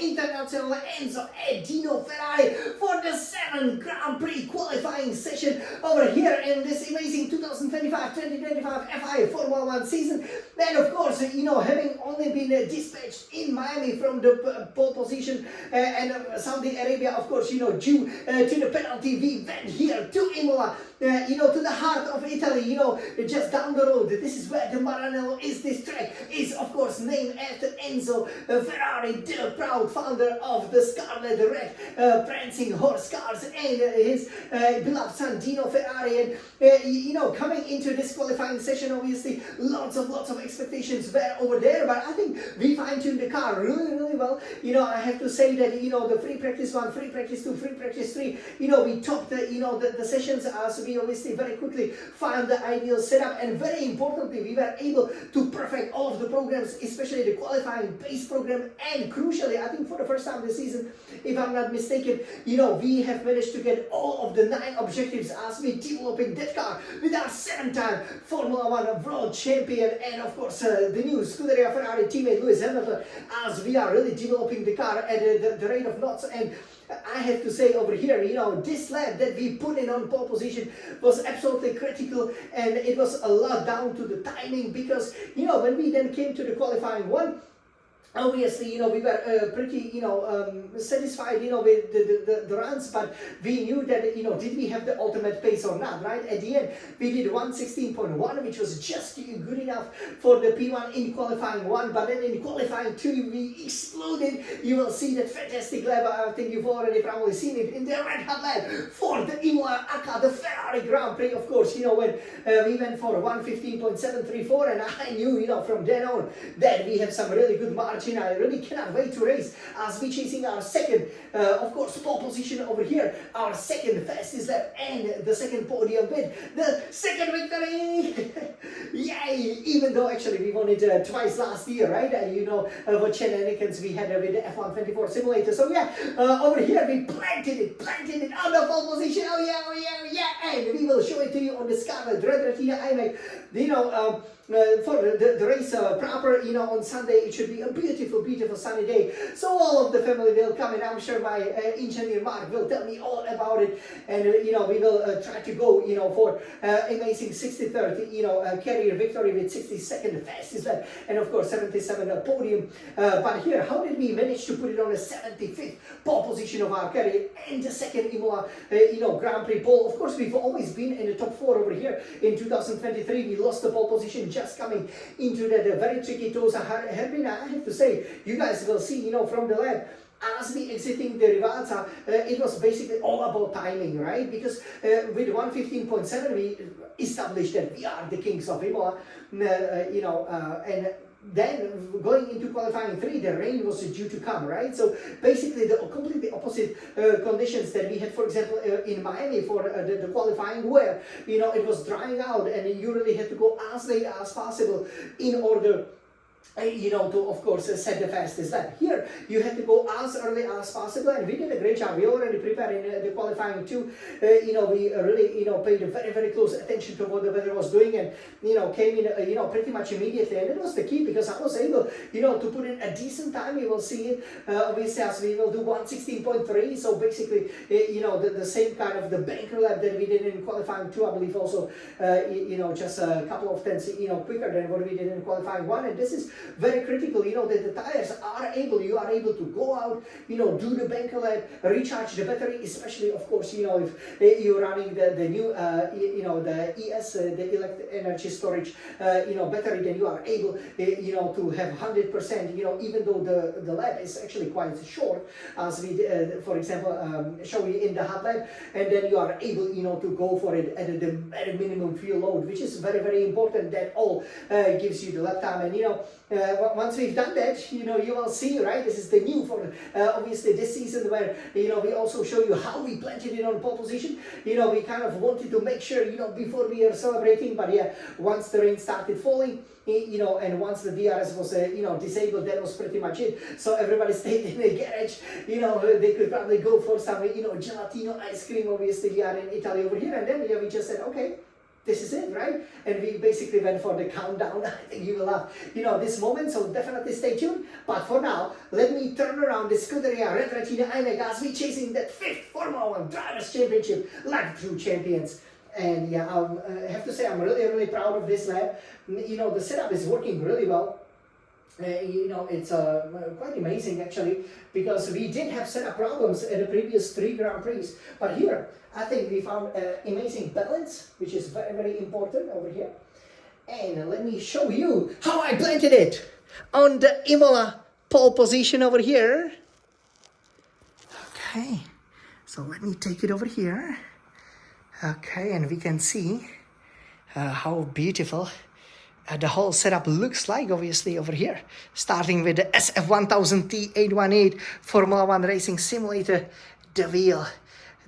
Internazionale Enzo e Dino Ferrari for the 7th Grand Prix qualifying session over here in this amazing 2025-2025 FI Formula 1 season. And of course, having only been dispatched in Miami from the pole position and Saudi Arabia, of course, due to the penalty, we went here to Imola, to the heart of Italy, just down the road. This is where the Maranello is. This track is, of course, named after Enzo Ferrari, the proud founder of the Scarlet Red prancing horse cars, and his beloved son Dino Ferrari. And coming into this qualifying session, obviously lots of expectations were over there, but I think we fine-tuned the car really well. I have to say that the free practice 1, free practice 2, free practice 3, we topped the sessions as we obviously very quickly found the ideal setup, and very importantly we were able to perfect all of the programs, especially the qualifying base program, and crucially, I think for the first time this season, if I'm not mistaken, we have managed to get all of the 9 objectives as we developing that car with our 7-time Formula 1 world champion and of course the new Scuderia Ferrari teammate Lewis Hamilton, as we are really developing the car at the rate of knots. And I have to say over here, this lap that we put in on pole position was absolutely critical, and it was a lot down to the timing, because when we then came to the qualifying one, obviously, we were pretty, satisfied, with the runs, but we knew that, did we have the ultimate pace or not, right? At the end, we did 1:16.1, which was just good enough for the P1 in qualifying 1, but then in qualifying 2, we exploded. You will see that fantastic lap. I think you've already probably seen it in the red hot lap for the Imola Aka, the Ferrari Grand Prix, of course, when we went for 1:15.734, and I knew, from then on that we have some really good margin. I really cannot wait to race as we chasing our second, of course, pole position over here, our second fastest lap and the second podium bid, the second victory. Yay! Even though actually we won it twice last year, right? What shenanigans we had with the F1 24 simulator. So yeah, over here we planted it on the pole position. Oh yeah, and we will show it to you on the Scarlet Red Retina iMac. For the race proper, on Sunday it should be a beautiful sunny day. So all of the family will come, and I'm sure my engineer Mark will tell me all about it. And we will try to go, for amazing 63rd, career victory with 62nd fastest lap, and of course 77th podium. But here, how did we manage to put it on a 75th pole position of our career and the second Imola, Grand Prix pole? Of course, we've always been in the top 4 over here. In 2023, we lost the pole position just coming into that very tricky Tosa hairpin. I have to say, you guys will see, from the lap, as we exiting the Rivalta, it was basically all about timing, right? Because with 1:15.7, we established that we are the kings of Imola, and then going into qualifying 3, the rain was due to come, right? So basically the completely opposite conditions that we had, for example, in Miami for the qualifying, where it was drying out and you really had to go as late as possible in order to, of course, set the fastest lap. Here, you had to go as early as possible, and we did a great job. We already prepared in the qualifying 2. We really, paid very close attention to what the weather was doing, and, came in, pretty much immediately. And it was the key, because I was able, to put in a decent time. You will see it, obviously, as we will do 1:16.3. So basically, the same kind of the banker lap that we did in qualifying 2, I believe also, just a couple of tenths, quicker than what we did in qualifying 1. And this is very critical, that the tires you are able to go out, do the banker lap, recharge the battery, especially, of course, if you're running the new, the ES, the electric energy storage, battery, then you are able, to have 100%, even though the lap is actually quite short, as we, for example, show you in the hot lap, and then you are able, to go for it at the minimum fuel load, which is very important. That all gives you the lap time. And once we've done that, you will see, right? This is the new for obviously this season, where we also show you how we planted it on pole position. We kind of wanted to make sure, before we are celebrating, but yeah, once the rain started falling, and once the DRS was disabled, that was pretty much it. So everybody stayed in the garage. They could probably go for some gelatino ice cream. Obviously, we are in Italy over here, and then we just said, okay, this is it, right? And we basically went for the countdown. I think you will have, this moment, so definitely stay tuned. But for now, let me turn around the Scuderia Red Retina Imeg as we chasing that 5th Formula 1 Drivers' Championship like true champions. And yeah, I have to say I'm really, really proud of this lab. The setup is working really well. It's quite amazing actually, because we did have setup problems at the previous 3 Grand Prix, but here I think we found amazing balance, which is very, very important over here. And let me show you how I planted it on the Imola pole position over here. Okay, so let me take it over here. Okay, and we can see how beautiful the whole setup looks like, obviously, over here. Starting with the SF1000 T818 Formula 1 Racing Simulator, the wheel,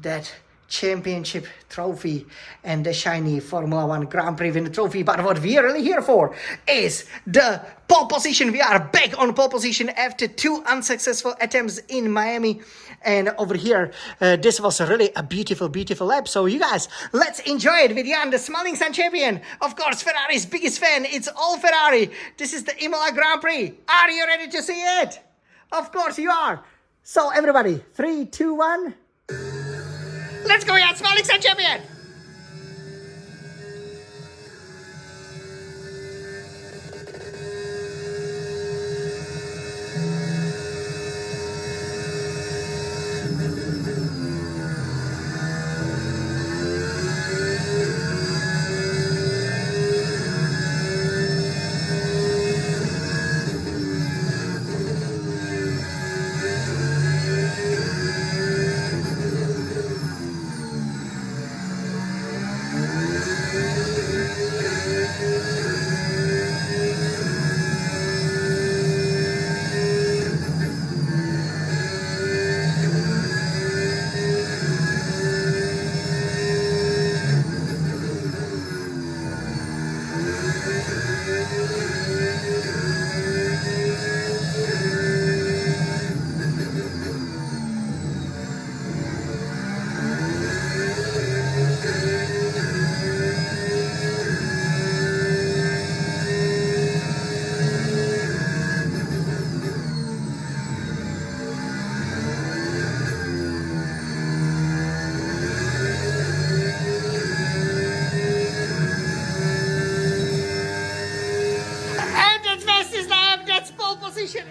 that championship trophy, and the shiny Formula 1 Grand Prix winner trophy. But what we are really here for is the pole position. We are back on pole position after 2 unsuccessful attempts in Miami. And over here, this was really a beautiful, beautiful lap. So you guys, let's enjoy it with Jan, the Smiling Sun champion. Of course, Ferrari's biggest fan. It's all Ferrari. This is the Imola Grand Prix. Are you ready to see it? Of course you are. So everybody, 3, 2, 1. Let's go, Jan, Smiling Sun champion.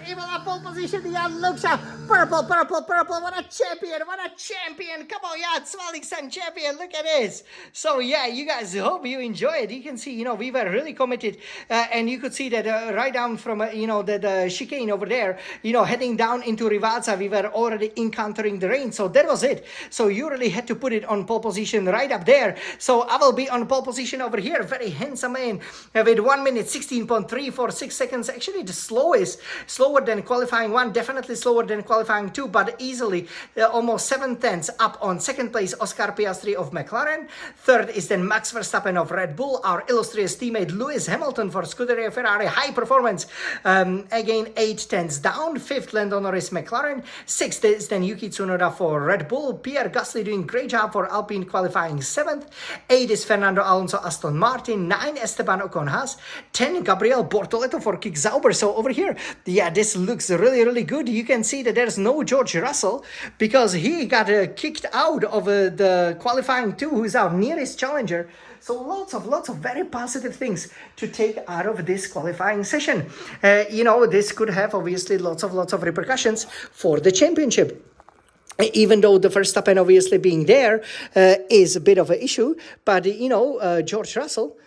Imola pole position, Jan looks up. Purple, purple, purple. What a champion. What a champion. Come on, Jan. Smiling Sun champion. Look at this. So, yeah, you guys, hope you enjoy it. You can see, we were really committed. And you could see that right down from, the chicane over there, heading down into Rivazza, we were already encountering the rain. So that was it. So you really had to put it on pole position right up there. So I will be on pole position over here. Very handsome man with 1 minute, 16.346 seconds. Actually, the slowest. Slower than qualifying 1, definitely slower than qualifying 2, but easily almost 7/10 up on second place, Oscar Piastri of McLaren. Third is then Max Verstappen of Red Bull, our illustrious teammate Lewis Hamilton for Scuderia Ferrari, high performance. Again, 8/10 down. Fifth, Lando Norris, McLaren. Sixth is then Yuki Tsunoda for Red Bull. Pierre Gasly doing great job for Alpine, qualifying 7th. 8 is Fernando Alonso, Aston Martin. 9, Esteban Ocon Haas. 10, Gabriel Bortoleto for Kick Sauber. So over here, yeah, this looks really, really good. You can see that there's no George Russell because he got kicked out of the qualifying 2, who's our nearest challenger. So lots of very positive things to take out of this qualifying session. This could have obviously lots of repercussions for the championship. Even though the Verstappen obviously being there is a bit of an issue, but George Russell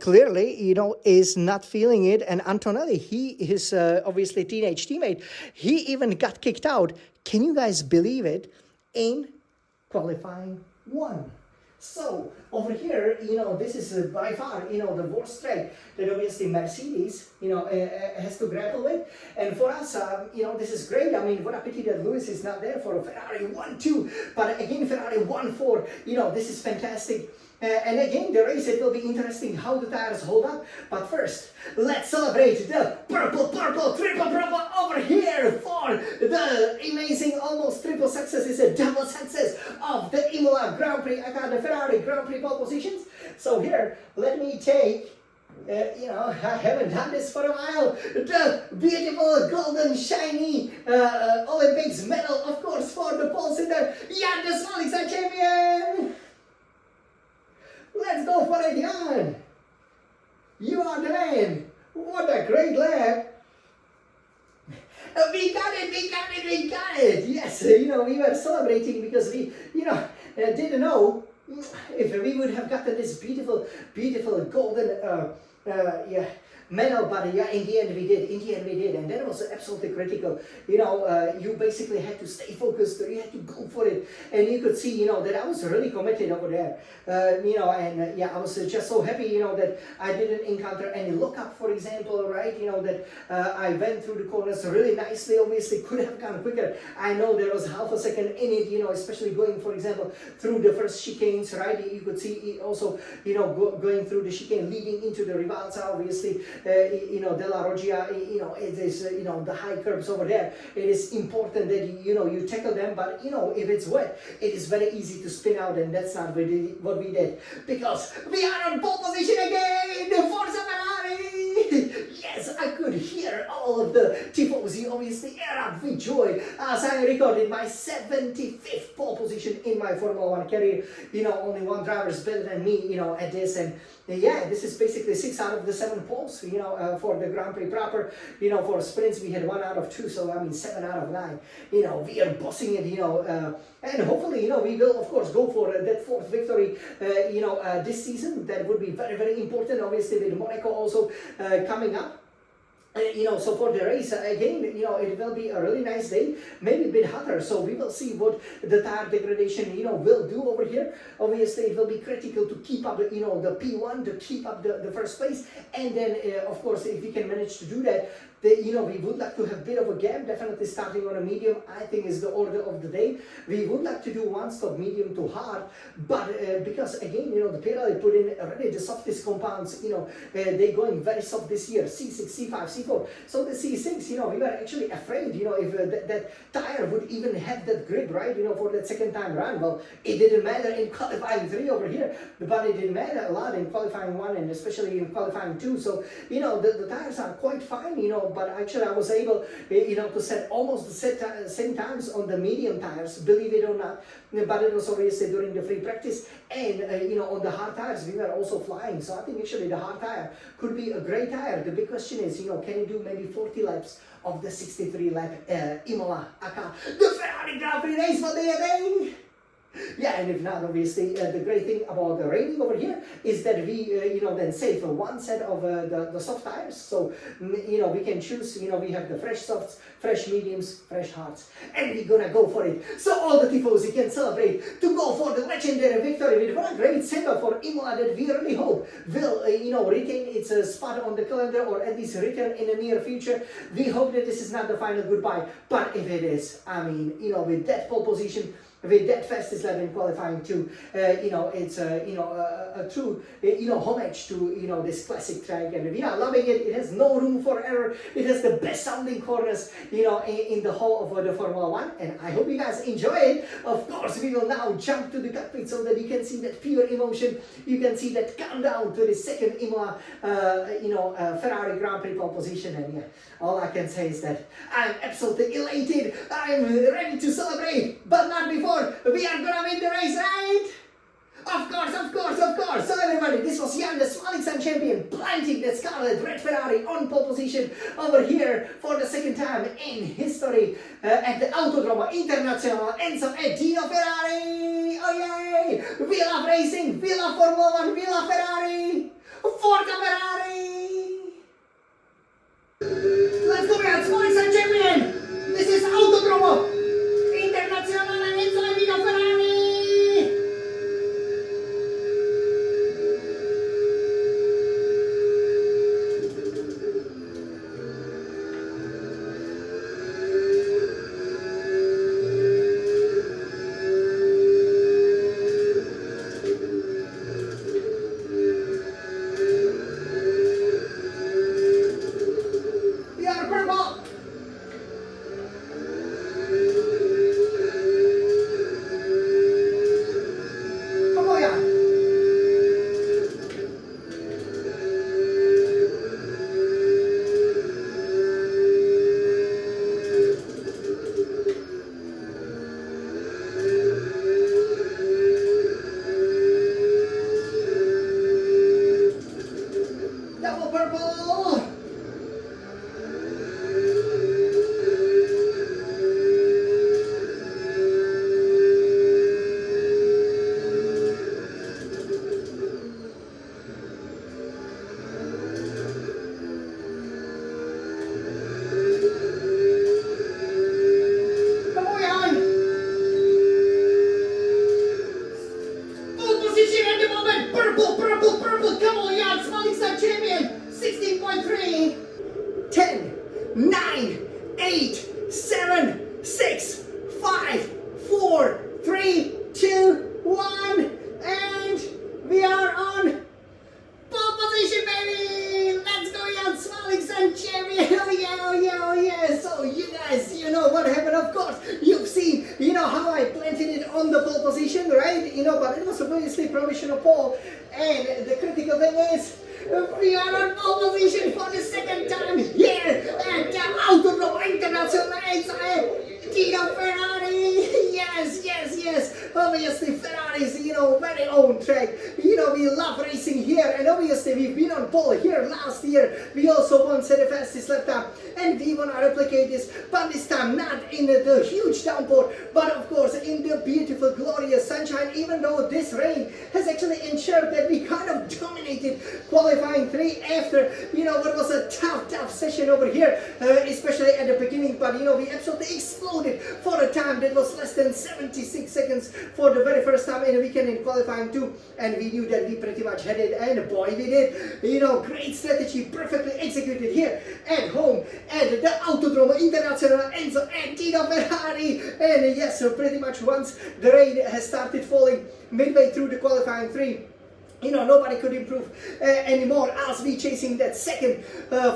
clearly, is not feeling it. And Antonelli, his obviously teenage teammate, he even got kicked out. Can you guys believe it? In qualifying 1. So over here, this is by far, the worst track that obviously Mercedes, has to grapple with. And for us, this is great. I mean, what a pity that Lewis is not there for Ferrari 1-2. But again, Ferrari 1-4, this is fantastic. And again, the race, it will be interesting how the tires hold up. But first, let's celebrate the purple, triple purple over here for the amazing, almost triple success. It's a double success of the Imola Grand Prix. I got the Ferrari Grand Prix pole positions. So here, let me take, I haven't done this for a while, the beautiful golden shiny Olympics medal, of course, for the pole sitter, Jan de Smaling's champion. Let's go for it, Jan. You are the man. What a great lap. We got it. Yes, we were celebrating because we, didn't know if we would have gotten this beautiful golden medal, but in the end we did, and that was absolutely critical. You basically had to stay focused, you had to go for it, and you could see, that I was really committed over there, I was just so happy, that I didn't encounter any lockup, for example, right, that I went through the corners really nicely. Obviously could have gone quicker. I know there was half a second in it, especially going, for example, through the first chicanes, right, you could see it also, going through the chicane leading into the Rivalza, obviously, Della Roggia, it is, the high curbs over there. It is important that, you tackle them, but, if it's wet, it is very easy to spin out, and that's not what we did, because we are on pole position again, Forza Ferrari! Yes, I could hear all of the tifosi obviously erupt with joy as I recorded my 75th pole position in my Formula 1 career. Only one driver is better than me, at this, and this is basically 6 out of the 7 poles, for the Grand Prix proper. For sprints we had 1 out of 2, so 7 out of 9. We are bossing it, and hopefully, we will of course go for that 4th victory, this season. That would be very, very important, obviously with Monaco also coming up. So for the race, again, it will be a really nice day, maybe a bit hotter, so we will see what the tire degradation, will do over here. Obviously, it will be critical to keep up, the P1, to keep up the first place, and then, of course, if we can manage to do that, we would like to have a bit of a gap, definitely starting on a medium, I think is the order of the day. We would like to do one stop medium to hard, but because again, the Pirelli put in already the softest compounds, they're going very soft this year, C6, C5, C4. So the C6, we were actually afraid, if that tire would even have that grip, right, for that second time run. Well, it didn't matter in qualifying 3 over here, but it didn't matter a lot in qualifying 1 and especially in qualifying 2. So, the tires are quite fine, but actually I was able, to set almost the same times on the medium tires, believe it or not, but it was obviously during the free practice, and, on the hard tires we were also flying, so I think actually the hard tire could be a great tire. The big question is, can you do maybe 40 laps of the 63 lap Imola, aka the Ferrari Grand Prix race for the day? Yeah, and if not, obviously, the great thing about the raining over here is that we, then save one set of the soft tires. So, we can choose, we have the fresh softs, fresh mediums, fresh hards, and we're gonna go for it. So all the tifosi can celebrate to go for the legendary victory with one great send-off for Imola that we really hope will, retain its spot on the calendar, or at least return in the near future. We hope that this is not the final goodbye, but if it is, with that pole position, with that fastest lap in qualifying too, it's a true, homage to, this classic track, and we are loving it. It has no room for error. It has the best sounding corners, in the whole of the Formula 1, and I hope you guys enjoy it. Of course, we will now jump to the cockpit so that you can see that pure emotion. You can see that countdown to the second Imola, Ferrari Grand Prix pole position, and all I can say is that I'm absolutely elated. I'm ready to celebrate, but not before. We are gonna win the race, right? Of course. So everybody, this was Jan de Smaling's champion, planting the scarlet red Ferrari on pole position over here for the second time in history at the Autodromo Internazionale Enzo e Dino Ferrari. Oh yay! We love racing, we love Formula 1, we love Ferrari. Forza Ferrari! Let's go, Jan, Smaling's champion! This is Autodromo Internazionale Enzo e Dino Ferrari! position at the moment. Purple, purple, purple. Come on, Jan Smalling champion. 16.3. 10, 9, 8, 7, 6, 5, 4, 3, 2, 1. And we are on pole position, baby! Let's go, Jan Smalling champion! Oh yeah, oh yeah, oh yeah! So you guys, you know what happened, of course. You've seen, you know, how I planted it on the pole position, right? You know, but it was obviously provisional pole. And the critical thing is, we are on pole position for the second time here at Autodromo Internazionale. Tino Ferrari, yes, yes, yes. Obviously, Ferrari's, you know, very own track. You know, we love racing here, and obviously we've been on pole here last year. We also won the fastest lap time, and we want to replicate this, but this time not in the huge downpour, but of course in the beautiful, glorious sunshine. Even though this rain has actually ensured that we kind of dominated qualifying 3 after, you know, what was a tough session over here, especially at the beginning. But you know, we absolutely exploded for a time that was less than 76 seconds for the very first time in a weekend in qualifying 2, and we knew that we pretty much had it, and boy we did. You know, great strategy, perfectly executed here at home at the Autodromo Internazionale Enzo and Tino Ferrari. And yes, so pretty much once the rain has started falling midway through the qualifying 3, you know, nobody could improve anymore as we chasing that second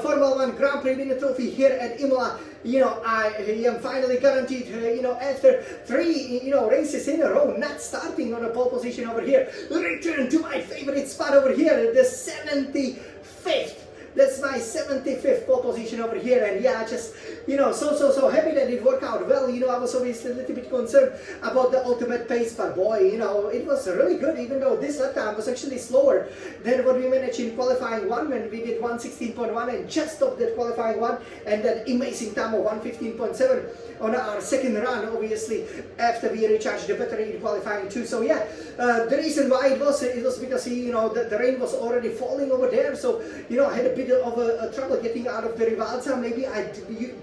Formula 1 Grand Prix winner trophy here at Imola. You know, I am finally guaranteed, you know, after 3, you know, races in a row, not starting on a pole position over here, return to my favorite spot over here, the 75th. That's my 75th pole position over here, and yeah, just, you know, so happy that it worked out well. You know, I was obviously a little bit concerned about the ultimate pace, but boy, you know, it was really good, even though this lap time was actually slower than what we managed in qualifying 1 when we did 1:16.1 and just stopped that qualifying 1 and that amazing time of 1:15.7 on our second run, obviously, after we recharged the battery in qualifying 2. So yeah, the reason why it was because, you know, the rain was already falling over there, so, you know, I had a bit of a trouble getting out of the Rivalsa. Maybe I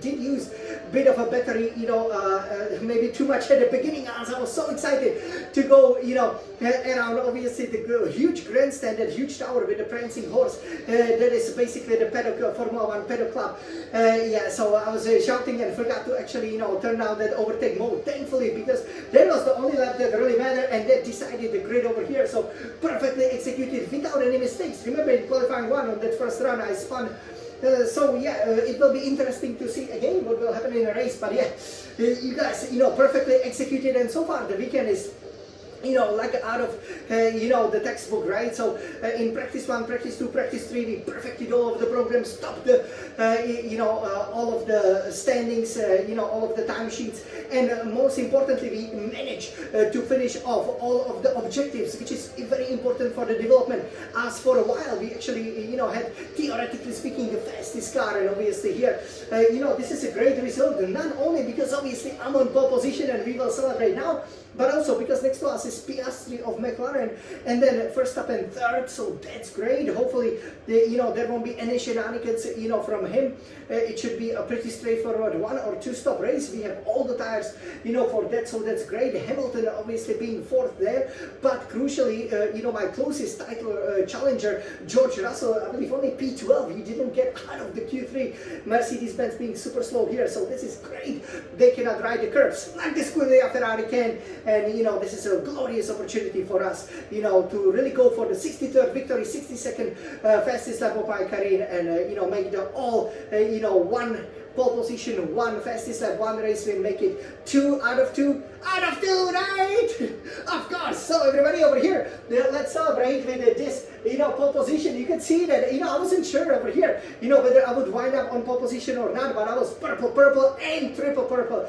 did use a bit of a battery, you know, maybe too much at the beginning, as I was so excited to go, you know, around obviously the huge grandstand, that huge tower with the prancing horse, that is basically the paddock, Formula 1 paddock club. Yeah, so I was shouting and forgot to actually, you know, turn down that overtake mode, thankfully, because that was the only lap that really mattered, and that decided the grid over here. So perfectly executed without any mistakes. Remember in qualifying 1 on that first run I spun. So yeah, it will be interesting to see again what will happen in the race. But yeah, you guys, you know, perfectly executed, and so far the weekend is, you know, like out of, you know, the textbook, right? So in practice 1, practice 2, practice 3, we perfected all of the programs, stopped the, you know, all of the standings, you know, all of the timesheets, and most importantly, we managed to finish off all of the objectives, which is very important for the development. As for a while, we actually, you know, had, theoretically speaking, the fastest car, and obviously here, you know, this is a great result, not only because obviously I'm on pole position and we will celebrate now, but also because next to us is Piastri of McLaren, and then Verstappen 3rd, so that's great. Hopefully, you know, there won't be any shenanigans, you know, from him. It should be a pretty straightforward 1 or 2 stop race. We have all the tires, you know, for that, so that's great. Hamilton obviously being 4th there, but crucially, you know, my closest title challenger, George Russell, I believe only P12. He didn't get out of the Q3. Mercedes-Benz being super slow here, so this is great. They cannot ride the curves like the Scuderia Ferrari can. And you know, this is a glorious opportunity for us, you know, to really go for the 63rd victory, 62nd fastest lap of my career, and you know, make the all, you know, 1 pole position, 1 fastest lap, 1 race win, make it 2 out of 2 out of 2, right? Of course. So everybody over here, let's celebrate with this, you know, pole position. You can see that, you know, I wasn't sure over here, you know, whether I would wind up on pole position or not, but I was purple, and triple purple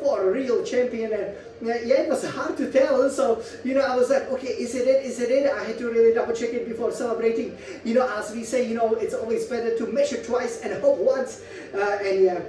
for a real champion. And yeah, it was hard to tell. So, you know, I was like, okay, is it it? I had to really double check it before celebrating. You know, as we say, you know, it's always better to measure twice and hope once. And yeah,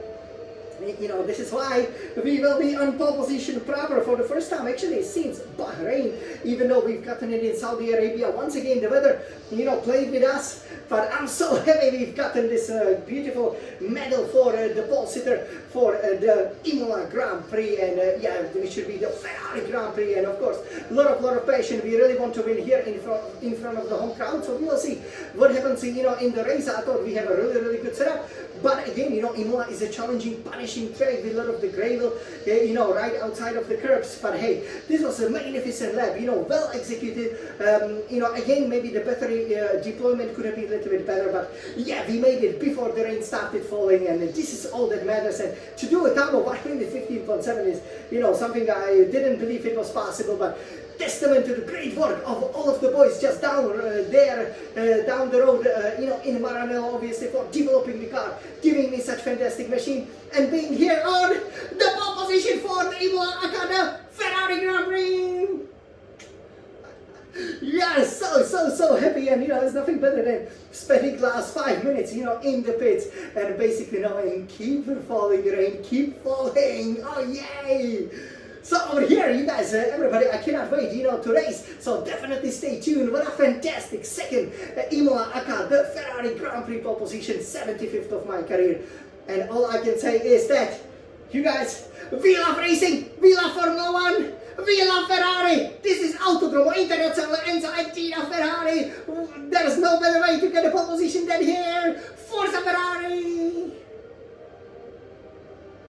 You know, this is why we will be on pole position proper for the first time actually since Bahrain, even though we've gotten it in Saudi Arabia. Once again, the weather, you know, played with us, but I'm so happy we've gotten this beautiful medal for the pole sitter for the Imola Grand Prix, and yeah, it should be the Ferrari Grand Prix, and of course, a lot of passion. We really want to win here in front of the home crowd, so we will see what happens, you know, in the race. I thought we have a really good setup, but again, you know, Imola is a challenging, punishing track with a lot of the gravel, you know, right outside of the curbs. But hey, this was a magnificent lap, you know, well executed. You know, again, maybe the battery deployment could have been a little bit better, but yeah, we made it before the rain started falling, and this is all that matters. And to do a time of 1:15.7 is, you know, something I didn't believe it was possible, but testament to the great work of all of the boys just down there, down the road, you know, in Maranello, obviously, for developing the car, giving me such fantastic machine, and being here on the pole position for the Imola Akada Ferrari Grand Prix. Yeah, so happy, and you know, there's nothing better than spending the last 5 minutes, you know, in the pits and basically knowing keep falling rain, keep falling. Oh yay! So over here, you guys, everybody, I cannot wait, you know, to race. So definitely stay tuned. What a fantastic second Imola Aka, the Ferrari Grand Prix pole position, 75th of my career. And all I can say is that, you guys, we love racing, we love Formula 1, we love Ferrari. This is Autodromo Internazionale Enzo e Gina Ferrari. There's no better way to get a pole position than here. Forza Ferrari!